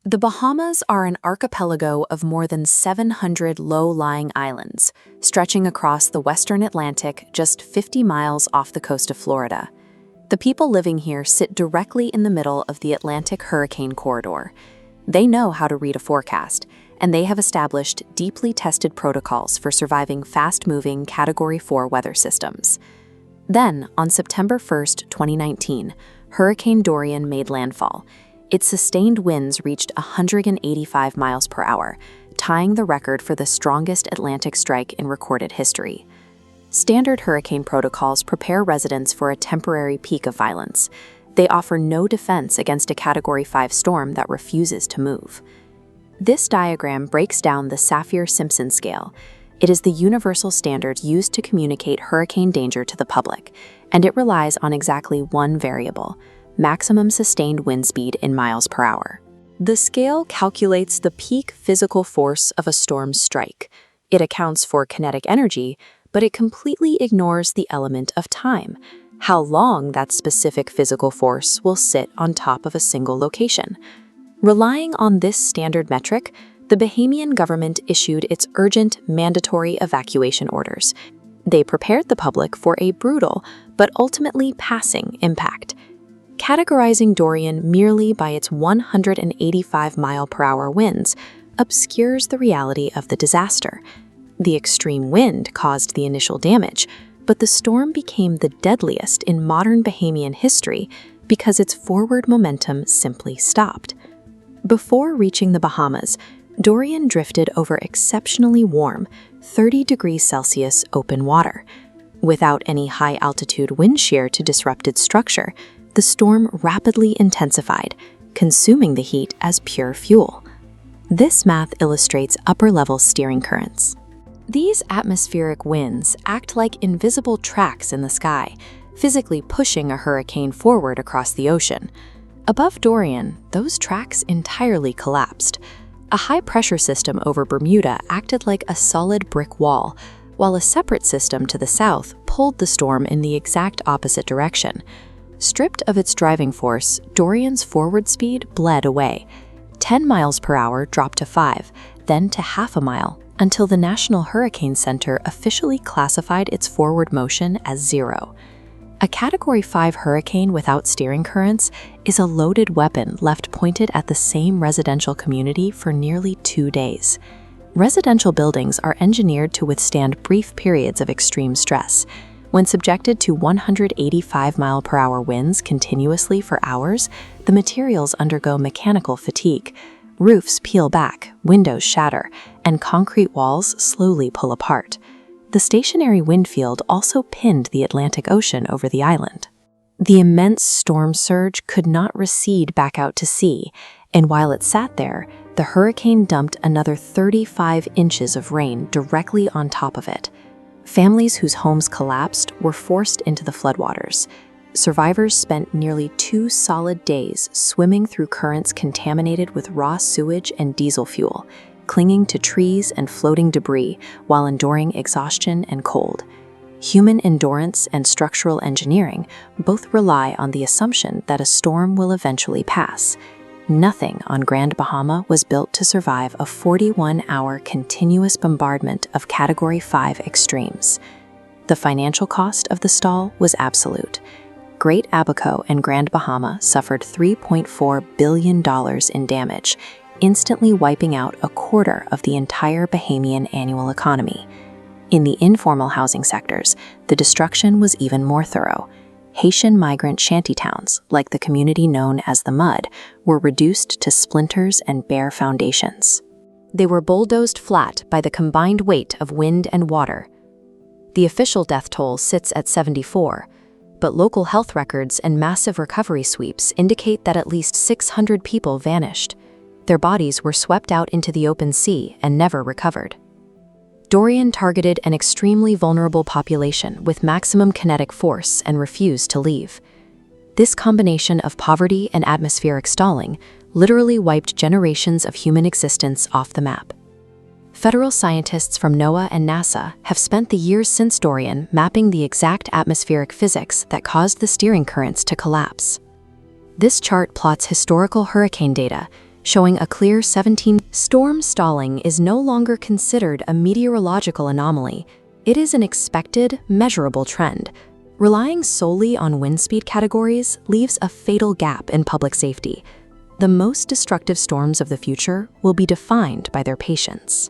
The Bahamas are an archipelago of more than 700 low-lying islands, stretching across the western Atlantic just 50 miles off the coast of Florida. The people living here sit directly in the middle of the Atlantic hurricane corridor. They know how to read a forecast, and they have established deeply tested protocols for surviving fast-moving Category 4 weather systems. Then, on September 1st, 2019, Hurricane Dorian made landfall. Its sustained winds reached 185 miles per hour, tying the record for the strongest Atlantic strike in recorded history. Standard hurricane protocols prepare residents for a temporary peak of violence. They offer no defense against a Category 5 storm that refuses to move. This diagram breaks down the Saffir-Simpson scale. It is the universal standard used to communicate hurricane danger to the public, and it relies on exactly one variable: maximum sustained wind speed in miles per hour. The scale calculates the peak physical force of a storm's strike. It accounts for kinetic energy, but it completely ignores the element of time, how long that specific physical force will sit on top of a single location. Relying on this standard metric, the Bahamian government issued its urgent mandatory evacuation orders. They prepared the public for a brutal, but ultimately passing impact. Categorizing Dorian merely by its 185-mile-per-hour winds obscures the reality of the disaster. The extreme wind caused the initial damage, but the storm became the deadliest in modern Bahamian history because its forward momentum simply stopped. Before reaching the Bahamas, Dorian drifted over exceptionally warm, 30 degrees Celsius open water. Without any high-altitude wind shear to disrupt its structure, the storm rapidly intensified, consuming the heat as pure fuel. This math illustrates upper-level steering currents. These atmospheric winds act like invisible tracks in the sky, physically pushing a hurricane forward across the ocean. Above Dorian, those tracks entirely collapsed. A high-pressure system over Bermuda acted like a solid brick wall, while a separate system to the south pulled the storm in the exact opposite direction. Stripped of its driving force, Dorian's forward speed bled away. 10 miles per hour dropped to 5, then to half a mile, until the National Hurricane Center officially classified its forward motion as 0. A Category 5 hurricane without steering currents is a loaded weapon left pointed at the same residential community for nearly 2 days. Residential buildings are engineered to withstand brief periods of extreme stress. When subjected to 185-mile-per-hour winds continuously for hours, the materials undergo mechanical fatigue. Roofs peel back, windows shatter, and concrete walls slowly pull apart. The stationary wind field also pinned the Atlantic Ocean over the island. The immense storm surge could not recede back out to sea, and while it sat there, the hurricane dumped another 35 inches of rain directly on top of it. Families whose homes collapsed were forced into the floodwaters. Survivors spent nearly 2 solid days swimming through currents contaminated with raw sewage and diesel fuel, clinging to trees and floating debris while enduring exhaustion and cold. Human endurance and structural engineering both rely on the assumption that a storm will eventually pass. Nothing on Grand Bahama was built to survive a 41-hour continuous bombardment of Category 5 extremes. The financial cost of the stall was absolute. Great Abaco and Grand Bahama suffered $3.4 billion in damage, instantly wiping out a quarter of the entire Bahamian annual economy. In the informal housing sectors, the destruction was even more thorough. Haitian migrant shantytowns, like the community known as the Mud, were reduced to splinters and bare foundations. They were bulldozed flat by the combined weight of wind and water. The official death toll sits at 74, but local health records and massive recovery sweeps indicate that at least 600 people vanished. Their bodies were swept out into the open sea and never recovered. Dorian targeted an extremely vulnerable population with maximum kinetic force and refused to leave. This combination of poverty and atmospheric stalling literally wiped generations of human existence off the map. Federal scientists from NOAA and NASA have spent the years since Dorian mapping the exact atmospheric physics that caused the steering currents to collapse. This chart plots historical hurricane data, showing a clear 17. Storm stalling is no longer considered a meteorological anomaly. It is an expected, measurable trend. Relying solely on wind speed categories leaves a fatal gap in public safety. The most destructive storms of the future will be defined by their patience.